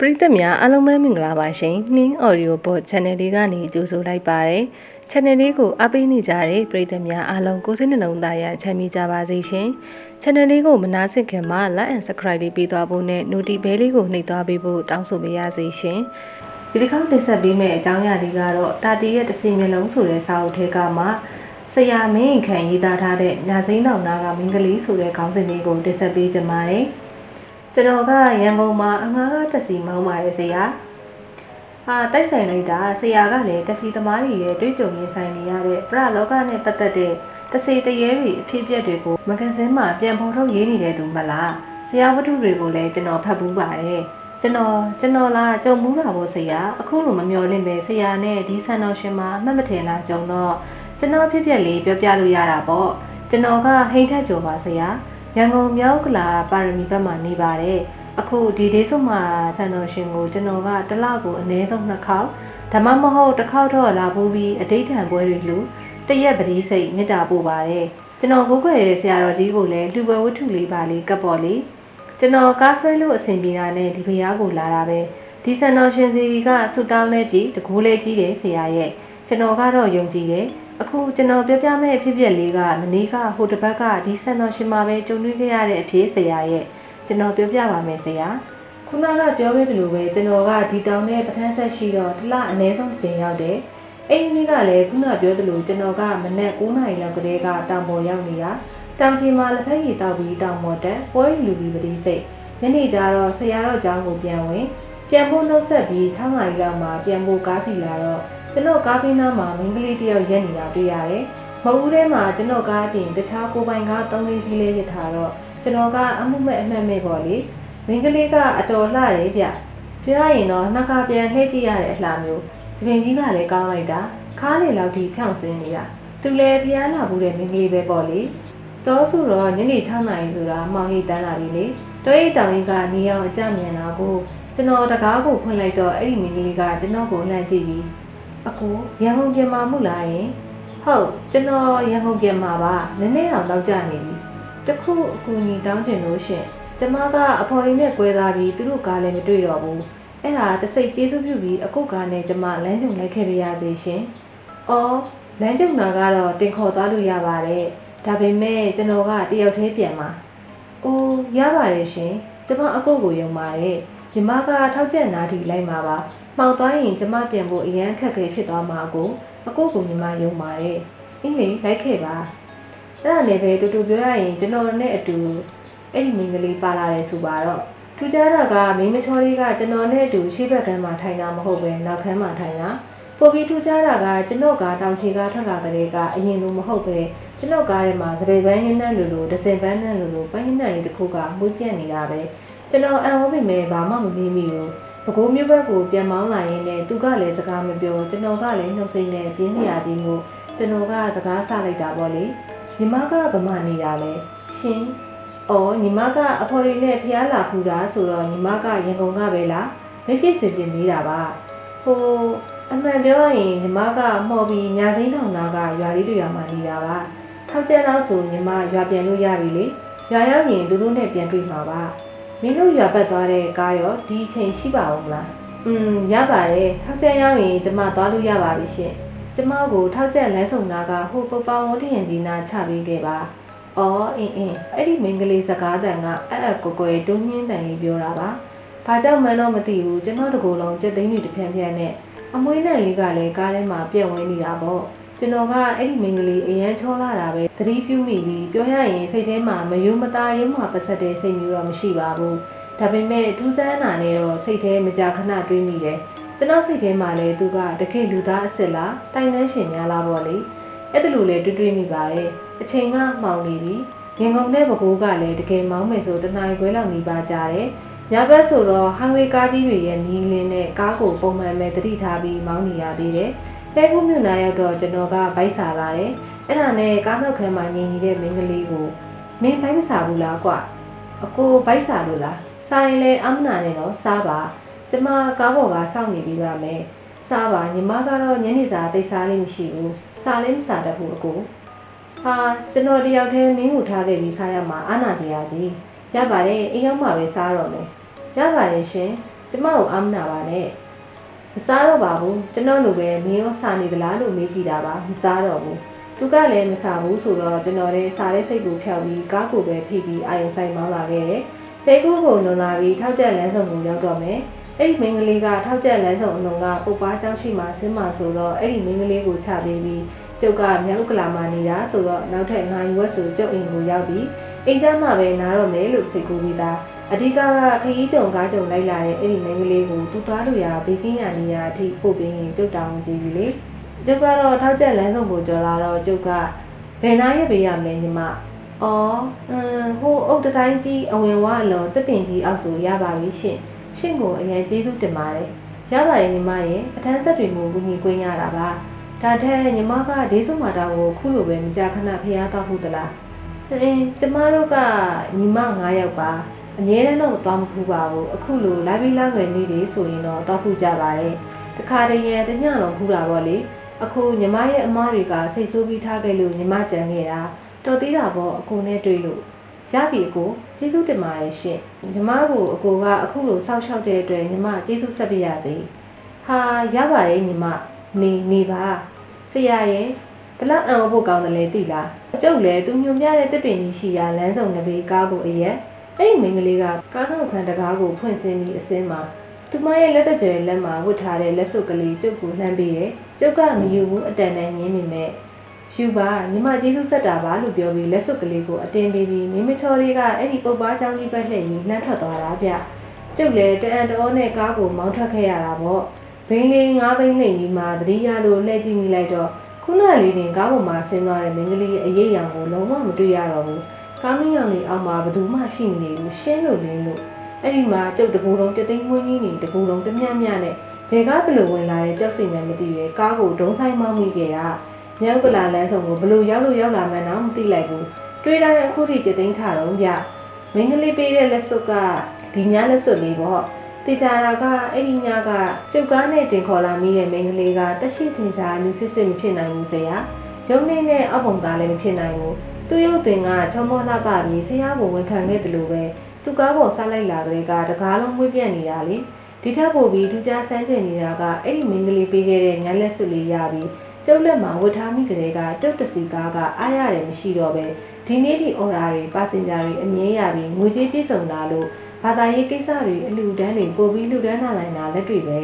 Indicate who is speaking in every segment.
Speaker 1: ပရိသတ်များအားလုံးပဲမင်္ဂလာပါရှင်နှင်း Audio Board Channel လေးကနေကြိုဆိုလိုက်ပါတယ် Channel လေးကိုအားပေးနေကြတဲ့ပရိသတ်များအားလုံးကိုယ်စိတ်နှလုံးသားရချမ်းမြေ့ကြပါစေရှင် Channel လေးကိုမနာဆင်ခင်မှာ Like and Subscribe လေးပေးသွားဖို့နဲ့ Notification Bell လေးကိုနှိပ်သွားပေးဖို့တောင်းဆိုပါရစေရှင်ဒီတစ်ခါတင်ဆက်ပေးမယ့်အကြောင်းအရာလေးကတော့တာတီရဲ့တစီမျိုးလုံးဆိုတဲ့စာအုပ်ထဲကမှဆရာမင်းခံရေးသားထားတဲ့ညာစိမ်းတော်နာကမင်းကလေးဆိုတဲ့ခေါင်းစဉ်လေးကိုတင်ဆက်ပေးကြပါတယ်ကျွန်တော်ကရန်ကုန်မှာအငှားကတက်စီမောင်းပါရဲ့ဆရာတိုက်ဆိုင်လိုက်တာဆရာကလည်းတက်စီသမားတွေရဲ့တွေ့ကြုံရဆိုင်နေရတဲ့ပရလောကနဲ့ပတ်သက်တဲ့တစေတရေတွေအဖြစ်အပျက်တွေကိုမဂဇင်းမှာပြန်ဖော်ထုတ်ရေးနေတဲ့သူမလားဆရာဝတ္ထုတွေကိုလည်းကျွန်တော်ဖတ်ပူးပါတယ်ကျွန်တော်လားကြုံမှုတာပေါ့ဆရာအခုလိုမမျှော်လင့်ပဲဆရာနဲ့ဒီဆန်တော်ရှင်မှာအမှတ်မထင်လားကြုံတော့ကျွန်တော်ဖြစ်လေးပြောပြလို့ရတာပေါ့ကျွန်တော်ကဟိန်ထက်ကြုံပါဆရာရန်ကုန်မြောက်ကလာပါရမီဘက်မှာနေပါတယ်အခုဒီဒေးစုမှာဆန်တော်ရှင်ကိုကျွန်တော်ကတစ်လကိုအနည်းဆုံး2ခေါက်ဒါမှမဟုတ်တစ်ခေါက်တော့လာပူးပြီးအတိတ်ထံပွဲတွေလူတရက်ပတိစိတ်မေတ္တာပို့ပါတယ်ကျွန်တော်ကိုယ်ခွဲတဲ့ဆရာတော်ကြီးကိုလည်းလှူပွဲဝတ္ထုလေးပါလေးကပ်ပေါ်လေးကျွန်တော်ကားဆွဲလို့အဆင်ပြေတာနဲ့ဒီဘုရားကိုလာတာပဲဒီဆန်တော်ရှင်စီကဆူတောင်းနေပြီတကူလေးကြီးတယ်ဆရာရဲ့ကျွန်တော်ကတော့ယုံကြည်တယ်အခုကျွန်တော်ပြပြမဲ့အဖြစ်ပြက်လေးကမနေ့ကဟိုတစ်ပတ်ကဒီဆန်တော်ရှင်မှာပဲကြုံတွေ့ခဲ့ရတဲ့အဖြစ်ဆရာရဲ့ကျွန်တော်ပြောပြပါမယ်ဆရာခုနကပြောခဲ့သလိုပဲကျွန်တော်ကဒီတောင်နဲ့ပထန်းဆက်ရှိတော့တစ်လအနည်းဆုံးတစ်ချိန်ရောက်တယ်အဲ့ဒီနေ့ကလည်းခုနပြောသလိုကျွန်တော်ကမနက်9နာရီလောက်ကတည်းကတောင်ပေါ်ရောက်နေတာတောင်ကြီးမှာလက်ဖက်ရည်တောက်ပြီးတောင်ပေါ်တက်ပွဲလူပြီးပတိစိတ်ညနေကျတော့ဆရာတော်ကျောင်းကိုပြန်ဖို့နှုတ်ဆက်ပြီး6နာရီလောက်မှပြန်ဖို့ကားစီလာတော့ကျွန်တော်ကားပြီးနားမှာမင်းကလေးတယောက်ရက်နေတာတွေ့ရတယ်မဟုတ်ဘူးထဲမှာကျွန်တော်ကားအပြင်တခြားကိုပိုင်ကား3လေးစီးလေးရထားတော့ကျွန်တော်ကအမှုမဲ့အမှတ်မဲ့ပေါ့လေမင်းကလေးကအတော်လှတယ်ဗျပြောရရင်တော့နှစ်ခါပြန်လှည့်ကြည့်ရတဲ့အလှမျိုးစပင်ကြီးကလည်းကောင်းလိုက်တာခါးလေလောက်ထိဖြောင့်စင်းနေတာသူလည်းဖျားလာဘူးတဲ့မင်းကလေးပဲပေါ့လေတော့ဆိုတော့ညနေ6နာရီဆိုတာမောင်ကြီးတန်းလာပြီလေတောရိပ်တောင်ကြီးကနေအောင်အကြမြန်တာကိုကျွန်တော်တကားကိုဖွင့်လိုက်တော့အဲ့ဒီမင်းကလေးကကျွန်တော်ကိုလှမ်းကြည့်ပြီးအကိုရန်ကုန်ပြန်มาမှုလားယင်ဟုတ်ကျွန်တော်ရန်ကုန်ပြန်มาပါနည်းနည်းတော့ကြနေပြီတခုအကူညီတောင်းချင်လို့ရှင်ကျမကအဖော်ရင်းနဲ့꿰သားပြီးသူတို့ကားလည်းမတွေ့တော့ဘူးအဲ့ဒါတစိတ်ကျေးဇူးပြုပြီးအကုတ်ကားနဲ့ကျမလမ်းကြုံလိုက်ခဲ့ပြရစီရှင်အော်လမ်းကြုံတာကတော့တင်ခေါ်သွားလို့ရပါတယ်ဒါပေမဲ့ကျွန်တော်ကတယောက်တည်းပြန်มาအိုးရပါတယ်ရှင်ကျမအကုတ်ကိုယုံပါတယ်ညီမကထောက်ကျက်နာတီလိုက်မှာပါမှောက်သွားရင်ကျမပြန်ဖို့အရန်ခက်ခဲဖြစ်သွားမှာကိုအကုတ်ကိုညီမယုံပါတယ်အင်းလေလိုက်ခဲ့ပါအဲ့ဒါလည်းပဲတူတူပြောရရင်ကျွန်တော်နဲ့အတူအဲ့ဒီမင်းကလေးပါလာတယ်ဆိုပါတော့ထူးခြားတာကမင်းမချောလေးကကျွန်တော်နဲ့အတူရှေ့ဘက်ကမ်းမှာထိုင်တာမဟုတ်ပဲနောက်ခန်းမှာထိုင်တာပိုပြီးထူးခြားတာကကျွန်တော်ကတောင်ချေကထွက်လာတဲ့ကအရင်လိုမဟုတ်ပဲကျွန်တော်ကားထဲမှာသပေပန်းရင်းနှံ့လိုဒဇင်ပန်းနှံ့လိုပန်းရင်းနှံ့လေးတစ်ခုကမွေးပြန့်နေတာပဲကျွန်တော်အံ့ဩပေမဲ့ဘာမှမမေးမိဘူးပကိုးမျိုးဘက်ကိုပြန်မောင်းလာရင်းနဲ့သူကလည်းစကားမပြောကျွန်တော်ကလည်းနှုတ်ဆက်နေပြင်းစရာကြီးမို့ကျွန်တော်ကစကားဆလိုက်တာပေါ့လေညီမကဗမာနေတာလဲရှင်အော်ညီမကအဖော်ရီနဲ့ဖျားလာခူတာဆိုတော့ညီမကရန်ကုန်ကပဲလားမိပြည့်စင်ပြင်နေတာပါဟိုအမှန်ပြောရင်ညီမကမှော်ပြီးညာစိမ်းထောင်နာကရွာလေးတွေရွာမှာနေတာပါထောက်ကျက်တော့ဆိုညီမရွာပြန်လို့ရပြီလေရွာရောက်ရင်သူတို့နဲ့ပြန်တွေ့မှာပါမင်းတို့ရွာပတ်သွားတဲ့ကားရောဒီအချိန်ရှိပါဦးမလားရပါတယ်ထောက်ကျက်ရောက်ရင်ကျမသွားလို့ရပါပြီရှင်ကျမကိုထောက်ကျက်လမ်းဆောင်နာကဟိုပပဝန်းထရင်ဒီနာချပေးခဲ့ပါအော်အင်းအဲ့ဒီမင်းကလေးစကားတန်ကအကွယ်တွင်းနှင်းတန်လေးပြောတာပါဘာကြောင့်မှန်းတော့မသိဘူးကျွန်တော်တကူလုံးစက်သိန်းတွေတစ်ဖြန်းဖြန်းနဲ့အမွှေးနဲ့လေးကလည်းကားထဲမှာပြက်ဝင်နေတာပေါ့ကျွန်တော်ကအဲ့ဒီမင်းကလေးအရန်ချောလာတာပဲသတိပြုမိပြီးပြောရရင်စိတ်ထဲမှာမယုံမသားရုံမှာပတ်သက်တဲ့စိတ်မျိုးတော့မရှိပါဘူးဒါပေမဲ့ထူးဆန်းတာနဲ့တော့စိတ်ထဲမကြခဏတွေးမိတယ်ကျွန်တော်စိတ်ထဲမှာလည်းသူကတကယ်လူသားအစ်စ်လားတိုင်တန်းရှင်များလားပေါ့လေအဲ့ဒါလိုလေတွေးမိပါတယ်အချိန်ကမှောင်နေပြီရန်ကုန်နဲ့ပဲခူးကလည်းတကယ်မောင်းမယ်ဆိုတနားခွဲလောက်နေပါကြတယ်ညဘက်ဆိုတော့ဟန်ဝေးကားကြီးတွေရဲ့မီးလင်းနဲ့ကားကိုပုံမှန်ပဲတတိထားပြီးမောင်းနေရသေးတယ်တဲခုမြို့နာရောက်တော့ကျွန်တော်ကဘိုက်စားလာတယ်အဲ့ဒါနဲ့ကားနောက်ခန်းမှာငြိမ်နေတဲ့မင်းကလေးကိုမင်းဘိုက်မစားဘူးလားကွာအကိုဘိုက်စားလို့လားစားရင်လည်းအမနာနဲ့တော့စားပါကျမကားပေါ်ကစောင့်နေပြီးပါမယ်စားပါညီမကတော့ညနေစာတိတ်စားလေးမရှိဘူးစားလည်းမစားတတ်ဘူးအကိုဟာကျွန်တော်တယောက်တည်းမင်းကိုထားခဲ့ပြီးစားရမှာအာနာစရာကြီးရပါတယ်အိမ်ရောက်မှပဲစားတော့မယ်ရပါတယ်ရှင် ကျမကိုအားမနာပါနဲ့မစားတော့ပါဘူးကျွန်တော်လိုပဲမင်းရောစားနေသလားလို့မေးကြည့်တာပါမစားတော့ဘူးသူကလည်းမစားဘူးဆိုတော့ကျွန်တော်လည်းစားတဲ့စိတ်ကိုဖျောက်ပြီးကားကိုပဲဖိပြီးအာယုံဆိုင်မောင်းလာခဲ့တယ်ဖေကူကိုလွန်လာပြီးထောက်ကျက်လမ်းဆောင်ကိုရောက်တော့မယ်အဲ့ဒီမင်းကလေးကထောက်ကျက်လမ်းဆောင်အလုံးကပုပ်ပါကျောင်းရှိမှဆင်းမှဆိုတော့အဲ့ဒီမင်းကလေးကိုချပေးပြီးကျုပ်ကမြောက်ကလာမှနေတာဆိုတော့နောက်ထပ်9ရွက်ဆိုကျုပ်အိမ်ကိုရောက်ပြီးအိမ်ကျမှပဲနားတော့မယ်လို့စိတ်ကူးပြီးသားအဓိကခရီးကြုံကားကြုံလိုက်လာတဲ့အဲ့ဒီမင်းကလေးကိုသူ့သွားလို့ရဘေးကင်းရနေရအထိပို့ပေးရင်ကျုပ်တောင်းကြည့်ပြီလေကျုပ်ကတော့ထောက်ကျက်လမ်းဆောင်ကိုကြော်လာတော့ကျုပ်ကဘယ်နားရပေးရမလဲညီမအော်ဟိုအုတ်တိုင်းကြီးအဝင်ဝါအလုံးတစ်ပင်ကြီးအောက်ဆိုရပါပြီရှင်ကိုအရင်ကျေးဇူးတင်ပါတယ်ရပါတယ်ညီမရဲ့အထမ်းဆက်တွေမို့ကူညီခွင့်ရတာပါဒါထက်ညီမကဒေးစုမာတာကိုခုလိုပဲမကြခဏဖျားတော့ဟုတ်သလားကျမတို့ကညီမ9ယောက်ပါအမြဲတမ်းတော့သွားမခူးပါဘူးအခုလိုလာပြီးလာငယ်နေတယ်ဆိုရင်တော့တောက်ခုကြပါတယ်တခါတည်းရဲ့တညလုံးခူးတာပေါ့လေအခုညီမရဲ့အမတွေကစိတ်ဆိုးပြီးထားခဲ့လို့ညီမကြံခဲ့တာတော်သေးတာပေါ့အကိုနဲ့တွေ့လို့ရပြီအကိုကျေးဇူးတင်ပါတယ်ရှင်ညီမကိုအကိုကအခုလိုစောင့်ရှောက်တဲ့အတွက်ညီမကျေးဇူးဆက်ပြရစေဟာရပါတယ်ညီမနေပါဆရာရဲ့ဘလောက်အံ့ဩဖို့ကောင်းတယ်လဲသိလားကျုပ်လည်းသူညွန်ပြတဲ့တစ်ပင်ကြီးရှိရာလမ်းဆောင်နဘေးကားကိုအရက်အဲ့ဒီမိန်းကလေးကကားနောက်ခံတကားကိုဖွင့်ဆင်းပြီးအစင်းမှာသူမရဲ့လက်တကြွယ်လက်မှာဝတ်ထားတဲ့လက်စုပ်ကလေးကျုပ်ကိုလှမ်းပေးတယ်ကျုပ်ကမယူဘူးအတန်တန်ငင်းမိမဲ့ယူပါညီမကျေးဇူးဆက်တာပါလို့ပြောပြီးလက်စုပ်ကလေးကိုအတင်းပေးပြီးမိမချော်လေးကအဲ့ဒီပုပ်ပါချောင်းကြီးပဲလှည့်ပြီးလှမ်းထွက်သွားတာဗျကျုပ်လည်းတအံတော်နဲ့ကားကိုမောင်းထွက်ခဲ့ရတာပေါ့ဘိန်းလေး9ဘိန်းလိမ့်ပြီးမှတတိယလိုလှည့်ကြည့်မိလိုက်တော့ခုနလေးတင်ကားပေါ်မှာဆင်းသွားတဲ့မိန်းကလေးရဲ့အရေးရောင်ကိုလုံးဝမတွေ့ရတော့ဘူးကားမင်းရောင်လေးအောက်မှာဘယ်သူမှရှိမနေဘူးရှင်းလို့လင်းလို့အဲ့ဒီမှာကျုပ်တကူလုံးတသိန်းဝင်းကြီးနေတကူလုံးတမြတ်မြတ်နဲ့ဘယ်ကားဘလို့ဝင်လာတဲ့ကြောက်စိမ်နဲ့မသိရဲကားကိုဒုံဆိုင်မောင်းမိခဲ့တာမြောက်ကလာလမ်းဆောင်ကိုဘလို့ရောက်လာမှန်းတော့မသိလိုက်ဘူးတွေးတိုင်းအခုထိတသိန်းထတော့ဗျမင်းကလေးပေးတဲ့လက်စွပ်ကဒီညာလက်စွပ်လေးပေါ့တေချာတာကအဲ့ဒီညကကျုပ်ကားနဲ့တင်ခေါ်လာမိတဲ့မင်းကလေးကတက်ရှိတင်စားလူစစ်စစ်မဖြစ်နိုင်ဘူးဆရာရုံးနေနဲ့အောက်ပုံသားလည်းမဖြစ်နိုင်ဘူးသူ့ရုပ်တင်ကချောမောလှပပြီးဆရာကိုဝန်ခံခဲ့တယ်လို့ပဲသူကားပေါ်ဆလိုက်လာတဲ့ကတကားလုံးမွေးပြန့်နေတာလေဒီထက်ပိုပြီးထူးခြားဆန်းကျင်နေတာကအဲ့ဒီမင်းကလေးပေးခဲ့တဲ့ညာလက်စွပ်လေးရပြီးကျုပ်လက်မှာဝတ်ထားမိကလေးကကျုပ်တစီကားကအားရတယ်မရှိတော့ပဲဒီနေ့ဒီအော်ဒါတွေပါစင်ဂျာတွေအမြဲရပြီးငွေကြေးပြည့်စုံလာလို့ဘာသာရေးကိစ္စတွေအလူတန်းတွေပို့ပြီးလူတန်းလာနိုင်တာလက်တွေ့ပဲ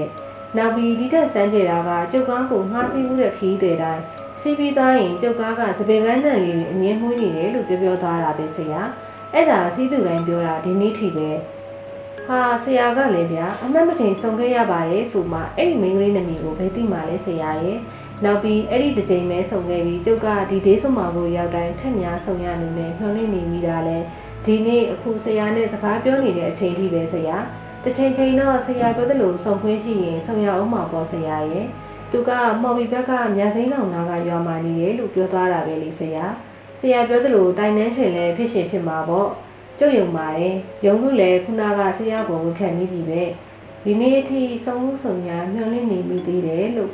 Speaker 1: နောက်ပြီးဒီထက်စမ်းကြတာကကျုပ်ကားကိုငှားစီးမှုတဲ့ခီးတဲ့တိုင်းစီးပြီးသားရင်ကျုပ်ကားကစပယ်ပန်းတန်လေးတွေအမြဲမှုနေတယ်လို့ပြောသွားတာပဲဆရာအဲ့ဒါစီးသူတိုင်းပြောတာဒီနေ့ထိပဲဟာဆရာကလည်းဗျာအမှတ်မထင်ဆုံးခဲ့ရပါတယ်ဆိုမှအဲ့ဒီမိန်းကလေးနမီကိုဘယ်သိမှလဲဆရာရဲ့နောက်ပြီးအဲ့ဒီတစ်ချိန်မဲဆုံခဲ့ပြီးကျုပ်ကဒီဒေးဆုံမှာကိုရောက်တိုင်းထက်များဆုံရနေနဲ့နှောင်းနေမိတာလဲဒီနေ့အခုဆရာနဲ့စကားပြောနေတဲ့အချိန်ထိပဲဆရာတစ်ချိန်ချိန်တော့ဆရာပြောသလိုဆုံခွင့်ရှိရင်ဆုံရအောင်မှာပေါ့ဆရာရဲ့သူကမော်ဘီဘက်ကမြန်စိမ်းတော်နာကရွာမှာနေတယ်လို့ပြောသွားတာပဲလေဆရာပြောသလိုတိုင်နှန်းရှင်လည်းဖြစ်ရှင်ဖြစ်မှာပေါ့ကျုပ်ယုံပါတယ်ယုံလို့လည်းခုနကဆရာကိုဝန်ခံမိပြီပဲဒီနေ့အထိဆုံမှုဆုံရမျှော်လင့်နေမိသေးတယ်လို့